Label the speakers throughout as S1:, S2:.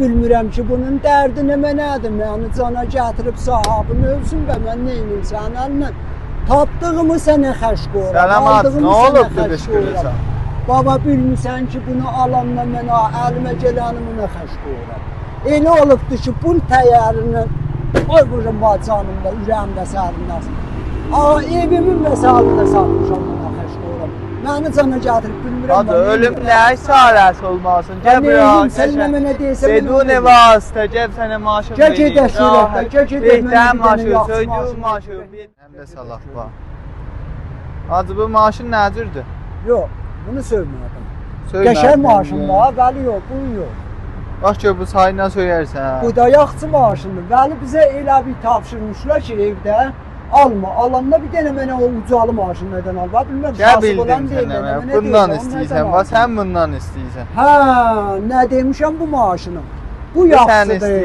S1: bilmirəm ki, bunun dərdi nə mənədir. Məni cana gətirib sahabını ölsün və mən neynim sənin əlindən. Tapdığımı sənə xəş qoyuram.
S2: Salamat, nə olubdu qışqırırsan?
S1: Baba bilmirsən ki, bunu alanla mən əlimə gələnimə xəş qoyuram. Elə olubdur ki, bu təyərini qoy vurum canımda, ürəyimdə sərinləsin. Evimin məsəlində satmışam buna xəş qoyuram. Məni cana gətirib bilmirəm.
S2: Hadi ölüm nə isarəsi olmasın.
S1: Cəbrayıl, sən nə mənə deyəsən?
S2: Bedun vasitə, gəb sənə maaşım vereyim.
S1: Gəgedə sürətdə, gəgedə
S2: Behtən maaşı, söydüğün maaşı. Həm də salaq var. Hacı bu maaşın nə cürdür?
S1: Yox, bunu sövmədim. Qəşər maaşın var, vəli yox, bunun yox.
S2: Bax ki, bu sayına söyərsən.
S1: Bu da yaxçı maaşındır. Vəli bizə elə bir tapşırmışlar ki, evdə alma. Alanda bir dənə mənə o ucalı maaşın nədən al. Bilməm,
S2: kasıb olan deyil. Bundan istəyirsən, bax sən bundan istəyirsən.
S1: Hə, nə demişəm bu maaşını? Bu yaxçıdır.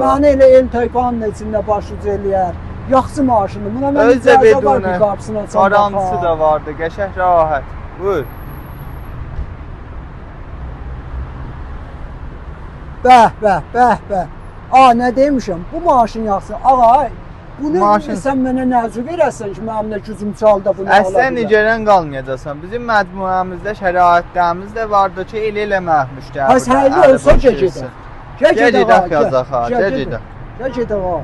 S1: Mənə elə el tayfanın içində başucu eləyər. Yaxçı maaşındır. Buna mən icazə var ki, qapısına açam.
S2: Garantisi də vardı, qəşəng rahat. Buyur. Bəh. Nə demişəm? Bu maaşın yaxçı. Ağa, bunu sən mənə nəzü verəsən ki, mənim nə gücüm çalda bunu ala bilə. Sən nicərən qalmayacaqsan. Bizim məcmuəmizdə şəraitlərimiz də vardı ki, elə məhmuşdur.
S1: Həs həyli olsa gəgedə.
S2: Gəgedə yazaq ha, gəgedə.
S1: Gəgedə ha.